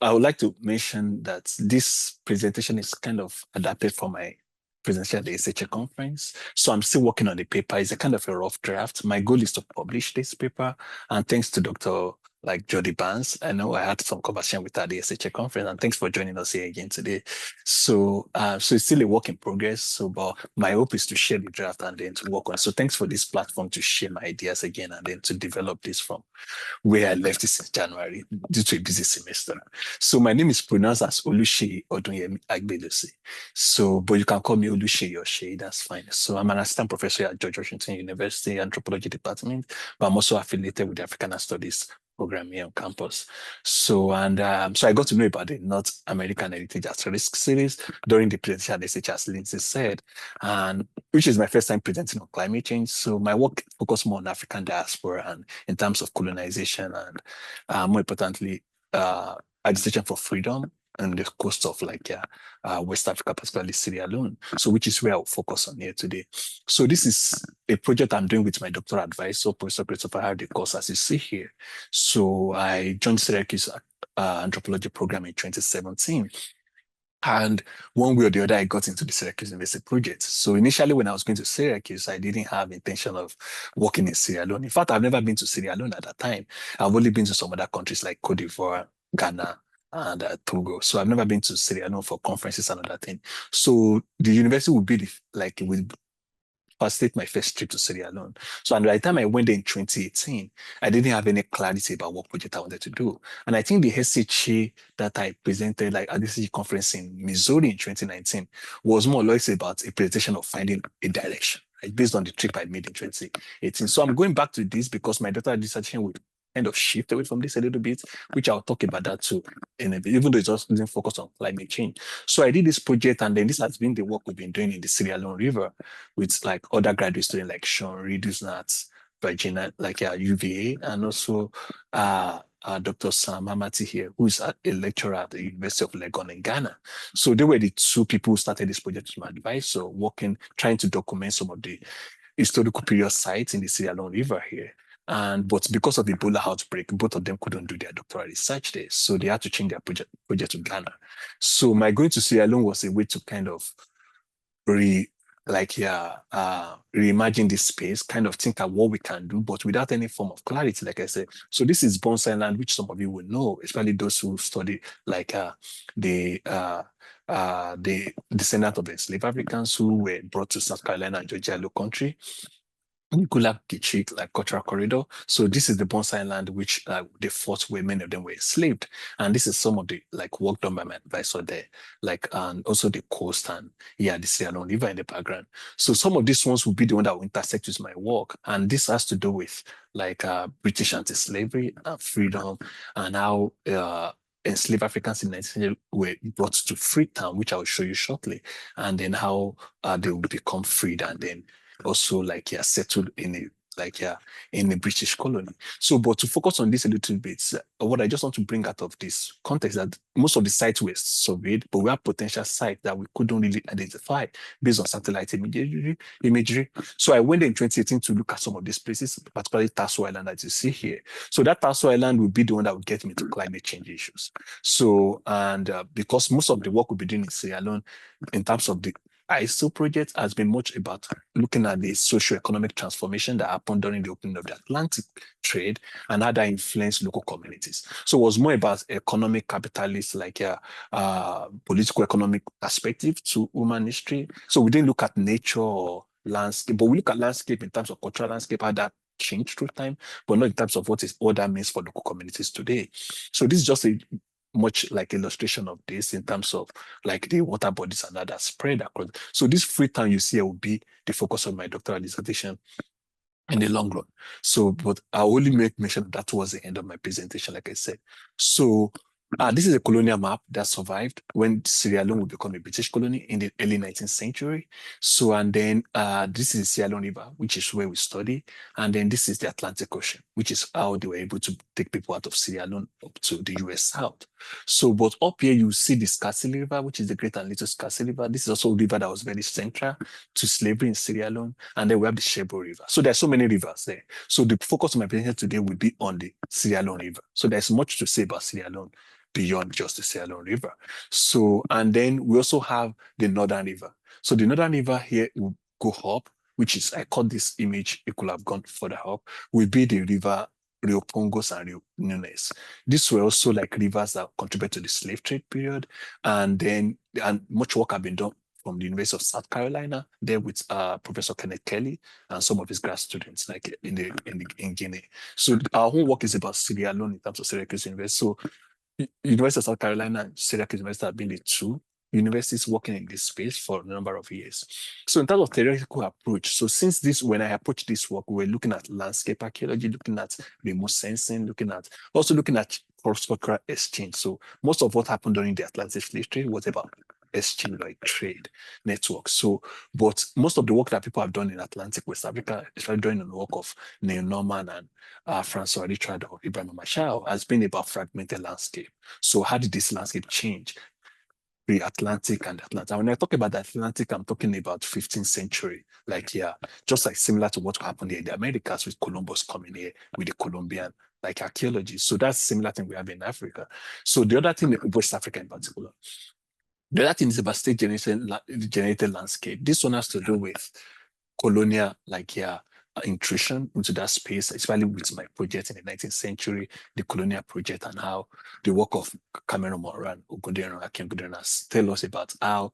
I would like to mention that this presentation is kind of adapted from my presentation at the SHA conference. So I'm still working on the paper. It's a kind of a rough draft. My goal is to publish this paper. And thanks to Dr. like Jody Bunce, I know I had some conversation with her at the SHA conference. And thanks for joining us here again today. So it's still a work in progress. So, but my hope is to share the draft and then to work on. So thanks for this platform to share my ideas again and then to develop this from where I left this in January due to a busy semester. So my name is pronounced as Oluseyu Odunyemi Agbelusi. So, but you can call me Oluseyu or Shay, that's fine. So I'm an assistant professor at George Washington University Anthropology Department, but I'm also affiliated with the African Studies program here on campus. So I got to know about the North American Heritage at Risk series during the presentation at SH, as Lindsay said, and which is my first time presenting on climate change. So my work focused more on African diaspora and in terms of colonization and more importantly, agitation for freedom on the coast of West Africa, particularly Sierra Leone. So which is where I'll focus on here today. So this is a project I'm doing with my doctoral advisor, Professor Christopher Hardy, course, as you see here. So I joined Syracuse anthropology program in 2017. And one way or the other, I got into the Syracuse University project. So initially, when I was going to Syracuse, I didn't have intention of working in Sierra Leone. In fact, I've never been to Sierra Leone at that time. I've only been to some other countries like Cote d'Ivoire, Ghana, and Togo. So I've never been to Sierra Leone for conferences and other things. So the university would be would facilitate my first trip to Sierra Leone. So and by the time I went there in 2018, I didn't have any clarity about what project I wanted to do. And I think the SHA that I presented like at the SHA conference in Missouri in 2019 was more or less about a presentation of finding a direction, right, based on the trip I made in 2018. So I'm going back to this because my doctoral dissertation would kind of shift away from this a little bit, which I'll talk about that too in a bit, even though it just didn't focus on climate change. So I did this project, and then this has been the work we've been doing in the Sierra Leone River with like other graduate students like Sean Reedus Nats, Virginia, UVA, and also Dr. Sam Amati here, who is a lecturer at the University of Legon in Ghana. So they were the two people who started this project with my advice. So working, trying to document some of the historical period sites in the Sierra Leone River here. But because of the Ebola outbreak, both of them couldn't do their doctoral research there. So they had to change their project to Ghana. So my going to Sierra Leone was a way to kind of re reimagine this space, kind of think of what we can do, but without any form of clarity, like I said. So this is Bunce Island, which some of you will know, especially those who study like the descendants of the enslaved Africans who were brought to South Carolina and Georgia Low Country. Nicola Gichik, like cultural corridor. So this is the Bunce Island, which the forts where many of them were enslaved. And this is some of the like work done by my advisor there, like and also the coast and the Sierra Leone River in the background. So some of these ones will be the one that will intersect with my work. And this has to do with like British anti-slavery and freedom and how enslaved Africans in 19th century were brought to Freetown, which I will show you shortly, and then how they will become freed and then also settled in a British colony. So, but to focus on this a little bit, what I just want to bring out of this context that most of the sites were surveyed, but we have potential sites that we couldn't really identify based on satellite imagery. So I went in 2018 to look at some of these places, particularly Tasso Island, as you see here. So that Tasso Island will be the one that will get me to climate change issues. So, and because most of the work we'll be doing in Sierra Leone in terms of the ISO project has been much about looking at the socio-economic transformation that happened during the opening of the Atlantic trade and how that influenced local communities. So it was more about economic capitalist, political economic perspective to human history. So we didn't look at nature or landscape, but we look at landscape in terms of cultural landscape, how that changed through time, but not in terms of all that means for local communities today. So this is just a much like illustration of this in terms of like the water bodies and that spread across. So this Freetown you see here will be the focus of my doctoral dissertation in the long run. So, but I only make mention that towards the end of my presentation, like I said. So this is a colonial map that survived when Sierra Leone would become a British colony in the early 19th century. So, and then this is the Sierra Leone River, which is where we study. And then this is the Atlantic Ocean, which is how they were able to take people out of Sierra Leone up to the US South. So, but up here you see the Scarcely River, which is the Great and Little Scarcely River. This is also a river that was very central to slavery in Sierra Leone. And then we have the Shebo River. So there's so many rivers there. So the focus of my presentation today will be on the Sierra Leone River. So there's much to say about Sierra Leone beyond just the Sierra Leone River. So, and then we also have the Northern River. So the Northern River here will go up, which is, I call this image, it could have gone further up, will be the river Rio Pongos and Rio Nunes. These were also like rivers that contribute to the slave trade period. And much work have been done from the University of South Carolina there with Professor Kenneth Kelly and some of his grad students like in Guinea. So our homework is about Sierra Leone in terms of Syracuse University. So University of South Carolina and Syracuse University have been the two universities working in this space for a number of years. So in terms of theoretical approach, so since this, when I approached this work, we were looking at landscape archaeology, looking at remote sensing, also looking at cross-cultural exchange. So most of what happened during the Atlantic slave trade was about exchange, like trade networks. So, but most of the work that people have done in Atlantic West Africa, especially during the work of Neil Norman and Francois Richard or Ibrahim Machado, has been about fragmented landscape. So how did this landscape change? The Atlantic and Atlantic. When I talk about the Atlantic, I'm talking about 15th century, like yeah, just like similar to what happened here in the Americas with Columbus coming here with the Colombian, like archaeology. So that's similar thing we have in Africa. So the other thing, West Africa in particular, the other thing is about state generated landscape. This one has to do with colonial, like yeah, intrusion into that space, especially with my project in the 19th century, the colonial project, and how the work of Cameron Moran, Ogunderan, Akin Ogunderan tell us about how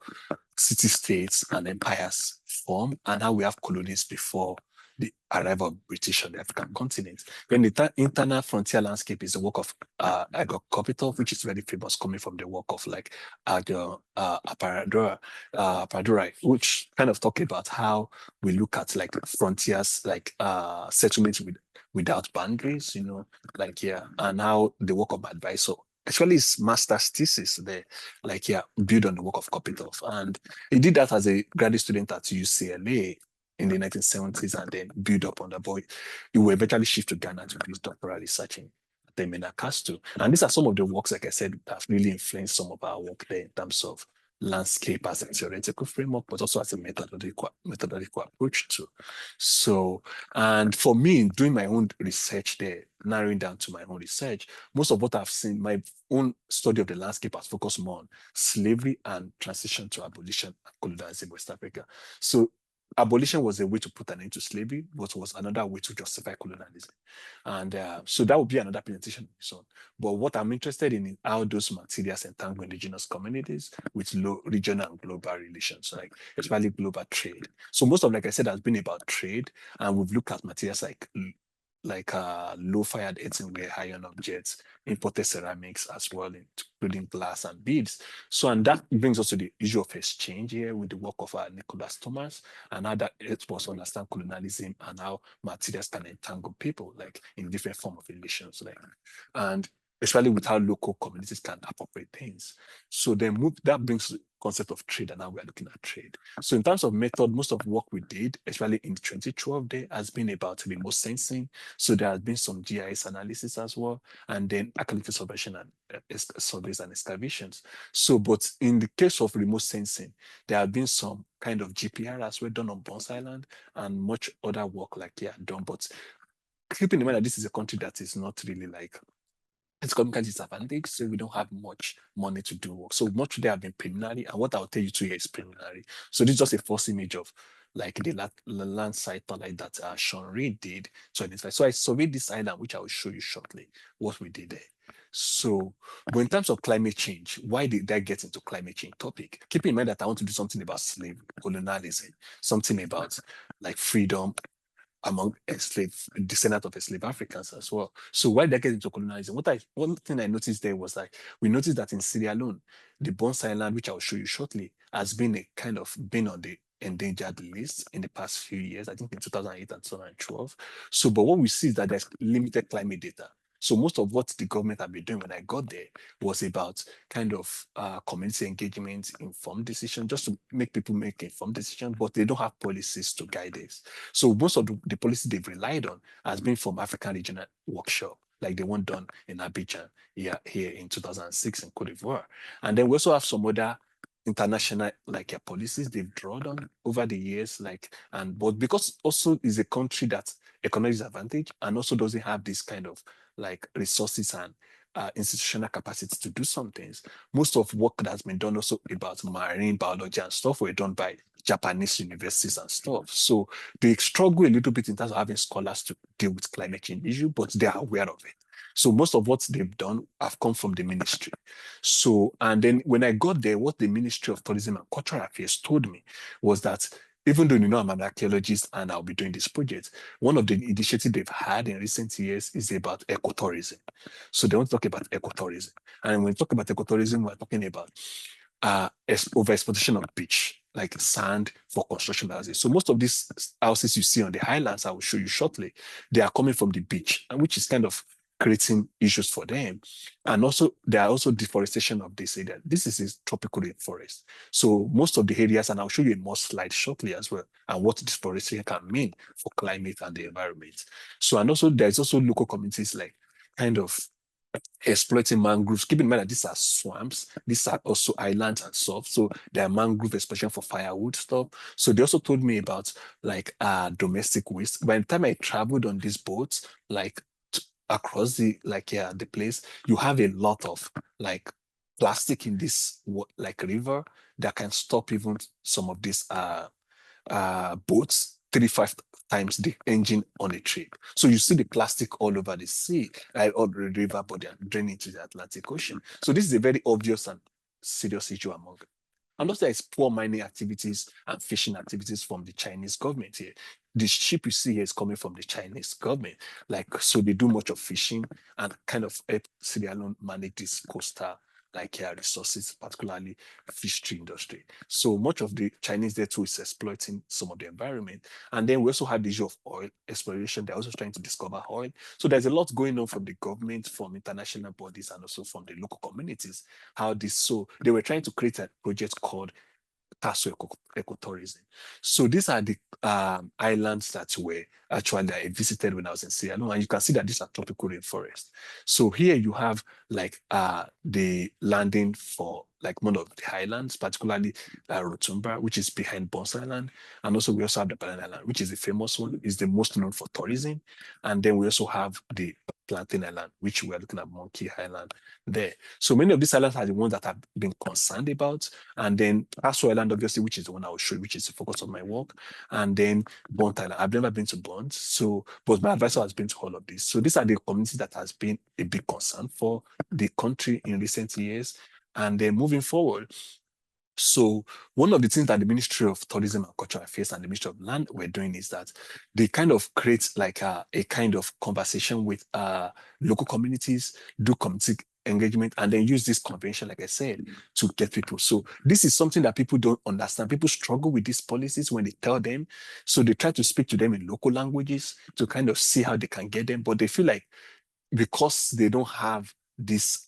city-states and empires form and how we have colonies before the arrival of British on the African continent. When the internal frontier landscape is the work of Agbelusi, which is very famous, coming from the work of like Paradora, which kind of talk about how we look at like frontiers, like settlements without boundaries, like yeah, and how the work of my advisor. Actually, his master's thesis there, like yeah, built on the work of Kopitov. And he did that as a graduate student at UCLA in the 1970s and then built up on the boy. He will eventually shift to Ghana to do his doctoral research in Temena Castu. And these are some of the works, like I said, that have really influenced some of our work there in terms of landscape as a theoretical framework, but also as a methodological approach too. So, and for me, doing my own research there, narrowing down to my own research, most of what I've seen, my own study of the landscape has focused more on slavery and transition to abolition and colonialism in West Africa. So abolition was a way to put an end to slavery, but was another way to justify colonialism. And so that would be another presentation. So, but what I'm interested in is how those materials entangle indigenous communities with low regional and global relations, like especially global trade. So most of, like I said, has been about trade, and we've looked at materials like low fired earthenware, iron objects, imported ceramics as well, including glass and beads. So, and that brings us to the issue of exchange here with the work of Nicholas Thomas and how that helps us understand colonialism and how materials can entangle people, like in different form of relations, like, and especially with how local communities can appropriate things. So then that brings the concept of trade, and now we're looking at trade. So in terms of method, most of what we did, especially in 2012 there, has been about remote sensing. So there has been some GIS analysis as well, and then archaeological surveying and surveys and excavations. So, but in the case of remote sensing, there have been some kind of GPR as well done on Bunce Island and much other work like yeah done. But keeping in mind that this is a country that is not really like it's economically disadvantaged, so we don't have much money to do work. So much there have been preliminary, and what I'll tell you to here is preliminary. So this is just a first image of like the land site like that Sean Reed did to identify. So I surveyed this island, which I will show you shortly what we did there. So, but in terms of climate change, why did I get into climate change topic? Keep in mind that I want to do something about slavery, colonialism, something about like freedom, among descendants of enslaved Africans as well. So why did I get into colonialism? One thing I noticed there was like we noticed that in Sierra Leone, the Bunce Island, which I'll show you shortly, has been been on the endangered list in the past few years. I think in 2008 and 2012. So, but what we see is that there's limited climate data. So most of what the government had been doing when I got there was about kind of community engagement, informed decision, just to make people make informed decisions, but they don't have policies to guide this. So most of the policy they've relied on has been from African Regional Workshop, like the one done in Abidjan here in 2006 in Cote d'Ivoire. And then we also have some other international policies they've drawn on over the years, but because also is a country that economic disadvantage and also doesn't have this kind of like resources and institutional capacity to do some things. Most of work that has been done also about marine biology and stuff were done by Japanese universities and stuff. So they struggle a little bit in terms of having scholars to deal with climate change issue, but they are aware of it. So most of what they've done have come from the ministry. So, and then when I got there, what the Ministry of Tourism and Cultural Affairs told me was that even though I'm an archaeologist and I'll be doing this project, one of the initiatives they've had in recent years is about ecotourism. So they want to talk about ecotourism. And when we talk about ecotourism, we're talking about over-exploitation of beach, like sand for construction houses. So most of these houses you see on the highlands, I will show you shortly, they are coming from the beach, and which is kind of creating issues for them. And also, there are also deforestation of this area. This is a tropical rainforest. So most of the areas, and I'll show you a more slide shortly as well, and what deforestation can mean for climate and the environment. So, and also there's also local communities like kind of exploiting mangroves. Keep in mind that these are swamps, these are also islands and stuff. So there are mangrove exploitation for firewood stuff. So they also told me about like domestic waste. By the time I traveled on these boats, like across the the place, you have a lot of like plastic in this like river that can stop even some of these boats 35 times the engine on a trip. So you see the plastic all over the sea, or the river, but they are draining into the Atlantic Ocean. So this is a very obvious and serious issue among them. And also there is poor mining activities and fishing activities from the Chinese government here. The ship you see here is coming from the Chinese government. Like, so they do much of fishing and kind of help Sierra Leone manage this coastal resources, particularly fishery industry. So much of the Chinese there too is exploiting some of the environment. And then we also have the issue of oil exploration. They're also trying to discover oil. So there's a lot going on from the government, from international bodies, and also from the local communities. So they were trying to create a project called Tasso ecotourism. So these are the islands that were actually I visited when I was in Sierra Leone, and you can see that these are tropical rainforest. So here you have like the landing for like one of the islands, particularly Rotumba, which is behind Bunce Island, and also we also have the Banana Island, which is the famous one, is the most known for tourism, and then we also have the Plantain Island, which we are looking at Monkey Island there. So many of these islands are the ones that I've been concerned about. And then Paso Island, obviously, which is the one I will show you, which is the focus of my work. And then Bunce Island. I've never been to Bunce, so but my advisor has been to all of this. So these are the communities that has been a big concern for the country in recent years. And then moving forward, so one of the things that the Ministry of Tourism and Cultural Affairs and the Ministry of Land were doing is that they kind of create like a kind of conversation with local communities, do community engagement, and then use this convention, like I said, to get people. So this is something that people don't understand. People struggle with these policies when they tell them. So they try to speak to them in local languages to kind of see how they can get them, but they feel like because they don't have this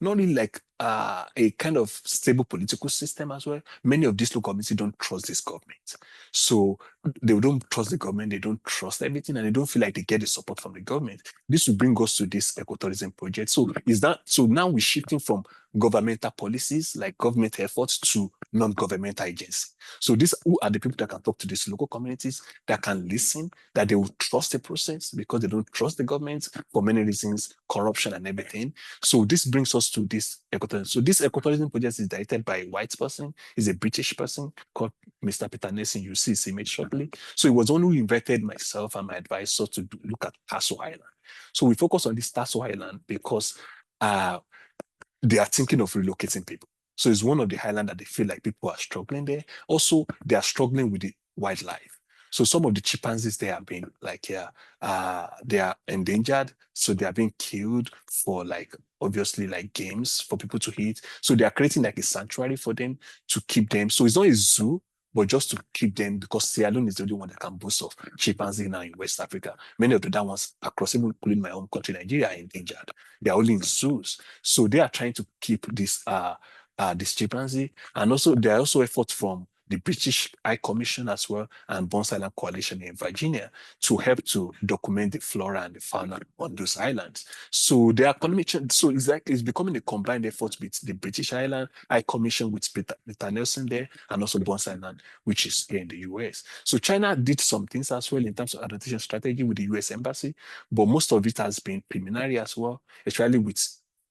not only like a kind of stable political system as well. Many of these local communities don't trust this government. So they don't trust the government, they don't trust everything, and they don't feel like they get the support from the government. This will bring us to this ecotourism project. So is that so now we're shifting from governmental policies like government efforts to non-governmental agencies. So these who are the people that can talk to these local communities, that can listen, that they will trust the process because they don't trust the government for many reasons, corruption and everything. So this brings us to this ecotourism. So this ecotourism project is directed by a white person, is a British person called Mr. Peter Nelson. You see his image shortly. So it was only who invited myself and my advisor to look at Tasso Island. So we focus on this Tasso Island because they are thinking of relocating people. So it's one of the islands that they feel like people are struggling there. Also, they are struggling with the wildlife. So some of the chimpanzees they have been like they are endangered, so they are being killed for like obviously like games for people to eat. So they are creating like a sanctuary for them to keep them. So it's not a zoo, but just to keep them because Sierra Leone is the only one that can boast of chimpanzee now in West Africa. Many of the other ones across, even including my own country, Nigeria, are endangered. They are only in zoos. So they are trying to keep this chimpanzee. And also there are also efforts from the British High Commission as well, and Bunce Island Coalition in Virginia to help to document the flora and the fauna on those islands. So the economic, so it's becoming a combined effort with the British Island High Commission with Peter Nelson there, and also Bunce Island, which is here in the US. So China did some things as well in terms of adaptation strategy with the US Embassy, but most of it has been preliminary as well, especially with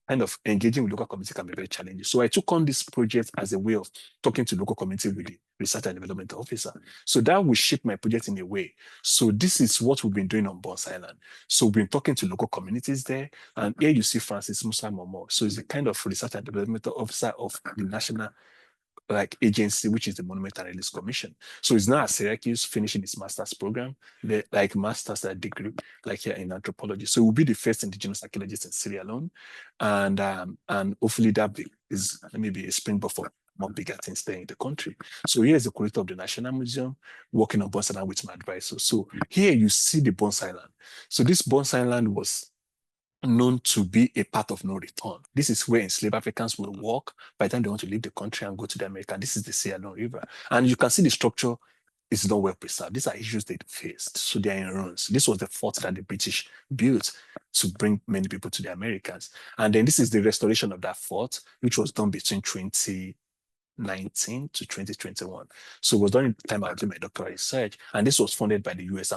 kind of engaging with local community can be very challenging. So I took on this project as a way of talking to local community with the research and development officer. So that will shape my project in a way. So this is what we've been doing on Bunce Island. So we've been talking to local communities there. And here you see Francis Musa Momo. So he's the kind of research and development officer of the national agency, which is the Monument and Release Commission. So he's now at Syracuse finishing his master's program, like master's degree, like here in anthropology. So we'll be the first indigenous archaeologist in Sierra Leone. And hopefully that is maybe a springboard for more bigger things there in the country. So here is the curator of the National Museum working on Bunce Island with my advisor. So here you see the Bunce Island. So this Bunce Island was known to be a part of no return. This is where enslaved Africans will walk by the time they want to leave the country and go to the America. This is the Sierra Leone River. And you can see the structure is not well preserved. These are issues they faced. So they are in ruins. This was the fort that the British built to bring many people to the Americas. And then this is the restoration of that fort, which was done between 2019 to 2021. So it was during the time I was doing my doctoral research, and this was funded by the US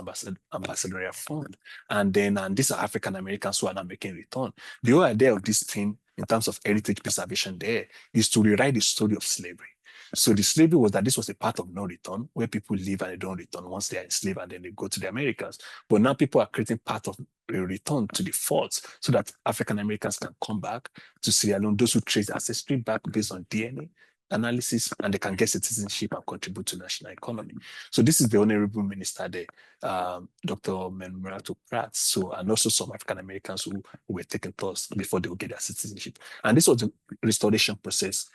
Ambassadorial Fund. And these are African Americans who are now making return. The whole idea of this thing in terms of heritage preservation there is to rewrite the story of slavery. So the slavery was that this was a part of no return where people live and they don't return once they are enslaved and then they go to the Americas. But now people are creating part of a return to the forts so that African Americans can come back to Sierra Leone, those who trace ancestry back based on DNA analysis, and they can get citizenship and contribute to national economy. So this is the honorable minister there, Dr. Menmurato Pratt. So, and also some African Americans who were taken to us before they would get their citizenship. And this was the restoration process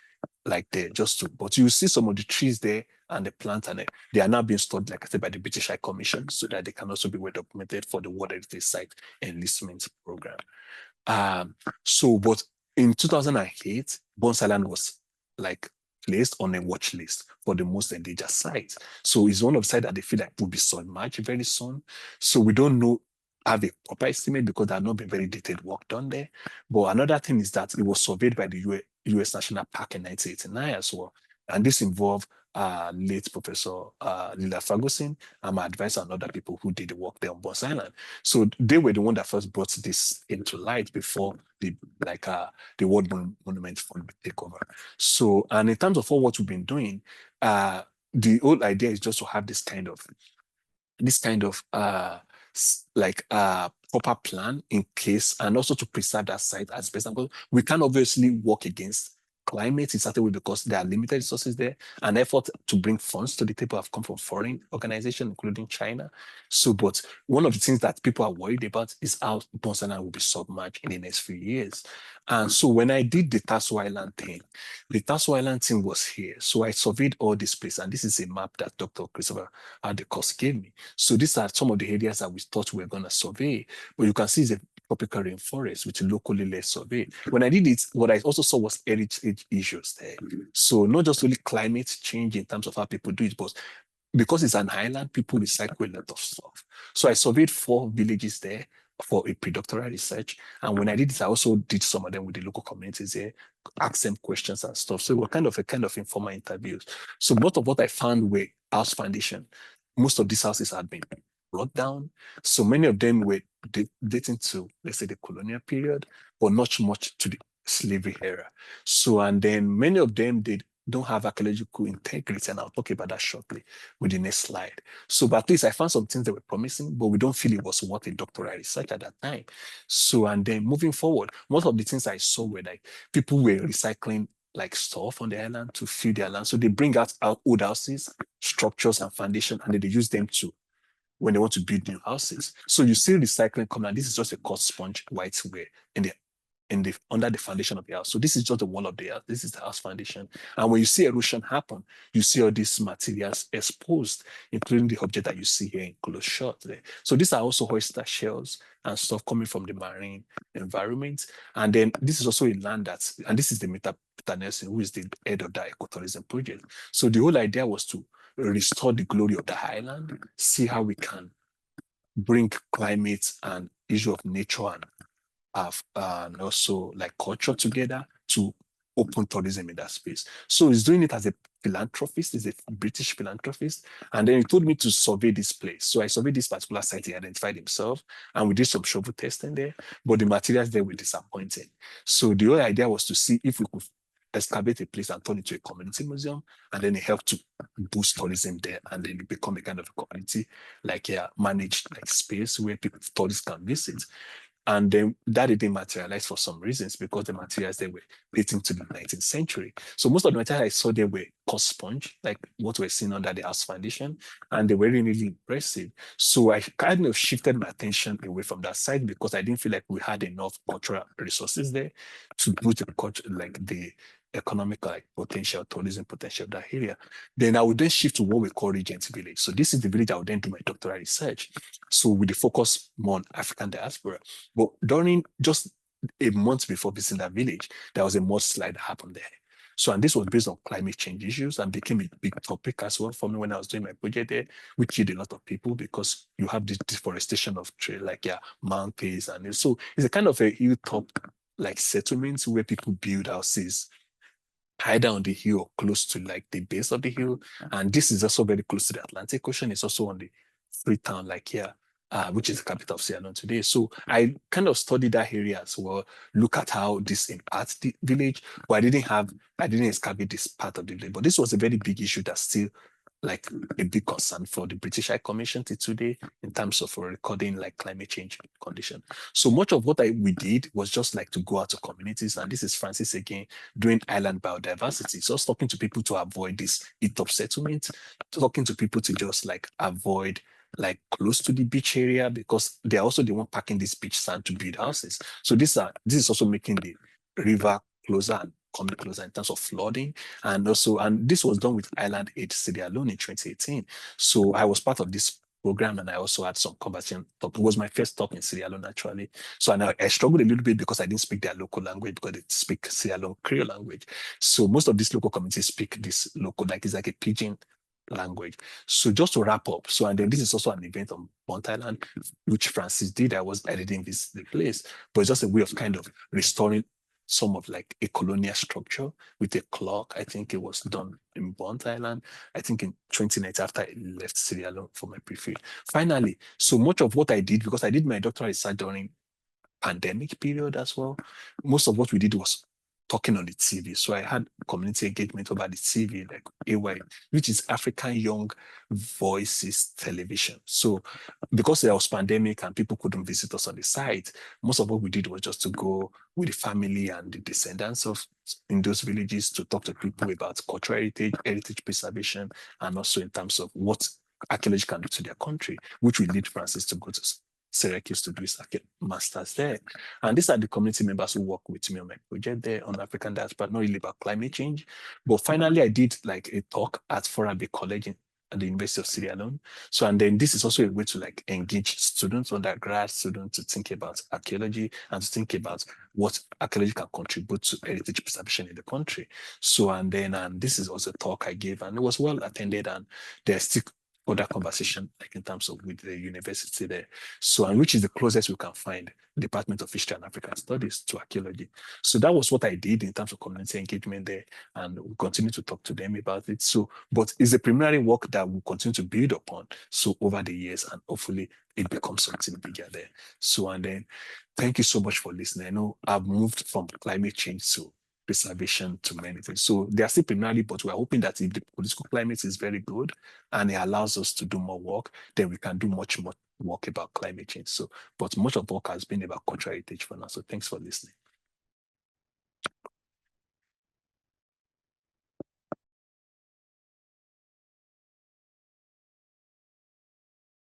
like there, but you see some of the trees there and the plant, and they are now being stored, like I said, by the British High Commission so that they can also be well documented for the World Heritage Site Enlistment Program. But in 2008, Bunce Island was like placed on a watch list for the most endangered sites. So it's one of the sites that they feel like will be submerged very soon. So we don't have a proper estimate because there have not been very detailed work done there. But another thing is that it was surveyed by the US National Park in 1989 as well. And this involved late Professor Lila Ferguson and my advisor and other people who did the work there on Bunce Island. So they were the one that first brought this into light before the World Monument Fund would take over. So, and in terms of what we've been doing, the whole idea is just to have this kind of proper plan in case, and also to preserve that site as best. We can obviously work against climate in certain way because there are limited resources there. An effort to bring funds to the table have come from foreign organizations, including China. So, but one of the things that people are worried about is how Bunce Island will be submerged in the next few years. And so when I did the Tasso Island thing, the Tasso Island thing was here. So I surveyed all these places, and this is a map that Dr. Christopher Adekos gave me. So these are some of the areas that we thought we were going to survey. But you can see it's a tropical rainforest with locally led survey. When I did it, what I also saw was heritage issues there. So not just only climate change in terms of how people do it, but because it's an island, people recycle a lot of stuff. So I surveyed 4 villages there for a predoctoral research. And when I did this, I also did some of them with the local communities there, asked them questions and stuff. So it was kind of informal interviews. So most of what I found were house foundation. Most of these houses had been brought down. So many of them were dating to, let's say, the colonial period, but not much to the slavery era. So, and then many of them, they don't have archaeological integrity, and I'll talk about that shortly with the next slide. So, but at least I found some things that were promising, but we don't feel it was worth a doctoral research at that time. So, and then moving forward, most of the things I saw were like people were recycling like stuff on the island to fill their land. So they bring out old houses, structures, and foundation, and then they use them to when they want to build new houses. So you see recycling coming, and this is just a coarse sponge white ware in the under the foundation of the house. So this is just the wall of the house. This is the house foundation. And when you see erosion happen, you see all these materials exposed, including the object that you see here in close shot there. So these are also oyster shells and stuff coming from the marine environment. And then this is also a land and this is the Peter Nelson, who is the head of the ecotourism project. So the whole idea was to restore the glory of the island, see how we can bring climate and issue of nature and also like culture together to open tourism in that space. So he's doing it as a philanthropist, he's a British philanthropist. And then he told me to survey this place. So I surveyed this particular site he identified himself, and we did some shovel testing there, but the materials there were disappointing. So the whole idea was to see if we could excavate a place and turn it into a community museum, and then it helped to boost tourism there, and then it become a kind of a community, like a managed like space where people tourists can visit. And then that didn't materialize for some reasons because the materials they were dating to the 19th century. So most of the materials I saw there were cut sponge, like what we're seeing under the house foundation, and they were really, really impressive. So I kind of shifted my attention away from that side because I didn't feel like we had enough cultural resources there to boost the culture, like the economic like potential, tourism potential of that area. Then I would then shift to what we call Regent Village. So this is the village I would then do my doctoral research. So with the focus more on African diaspora. But during just a month before visiting that village, there was a mudslide that happened there. So, and this was based on climate change issues and became a big topic as well for me when I was doing my project there, which killed a lot of people because you have this deforestation of tree, like mountains. And so it's a kind of a hilltop like settlements where people build houses either on the hill or close to like the base of the hill. And this is also very close to the Atlantic Ocean. It's also on the Freetown, like here, which is the capital of Sierra Leone today. So I kind of studied that area as well, look at how this impacts the village, but I didn't excavate this part of the village. But this was a very big issue that's still like a big concern for the British High Commission till today in terms of recording like climate change condition. So much of what we did was just like to go out to communities, and this is Francis again doing island biodiversity. So talking to people to avoid this hilltop settlement, talking to people to just like avoid like close to the beach area because they're also the one packing this beach sand to build houses. So this is also making the river closer and coming closer in terms of flooding. And this was done with Island Aid Sierra Leone in 2018. So I was part of this program and I also had some conversation talk. It was my first talk in Sierra Leone actually. So I struggled a little bit because I didn't speak their local language because they speak Sierra Leone Creole language. So most of these local communities speak this local, like it's like a pidgin language. So just to wrap up, and then this is also an event on Bunce Island, which Francis did. I was editing the place, but it's just a way of kind of restoring some of like a colonial structure with a clock. I think it was done in Bunce Island, I think in 2019 after I left Sierra Leone for my pre-field. Finally, so much of what I did, because I did my doctoral research during pandemic period as well, most of what we did was talking on the TV. So I had community engagement over the TV, like AY, which is African Young Voices Television. So because there was pandemic and people couldn't visit us on the site, most of what we did was just to go with the family and the descendants of in those villages to talk to people about cultural heritage preservation, and also in terms of what archaeology can do to their country, which will lead Francis to go to Syracuse to do his master's there. And these are the community members who work with me on my project there on African diaspora, not really about climate change. But finally, I did like a talk at Forabe College at the University of Sierra Leone. So, and then this is also a way to like engage students, undergrad students, to think about archaeology and to think about what archaeology can contribute to heritage preservation in the country. So, and this is also a talk I gave, and it was well attended, and there's still other conversation, like in terms of with the university there. So, and which is the closest we can find Department of History and African Studies to archaeology. So that was what I did in terms of community engagement there, and we continue to talk to them about it. So, but it's a preliminary work that we'll continue to build upon. So over the years, and hopefully it becomes something bigger there. So, and then thank you so much for listening. I know I've moved from climate change to preservation to many things. So they are still preliminary, but we're hoping that if the political climate is very good and it allows us to do more work, then we can do much more work about climate change. So, but much of work has been about cultural heritage for now. So thanks for listening.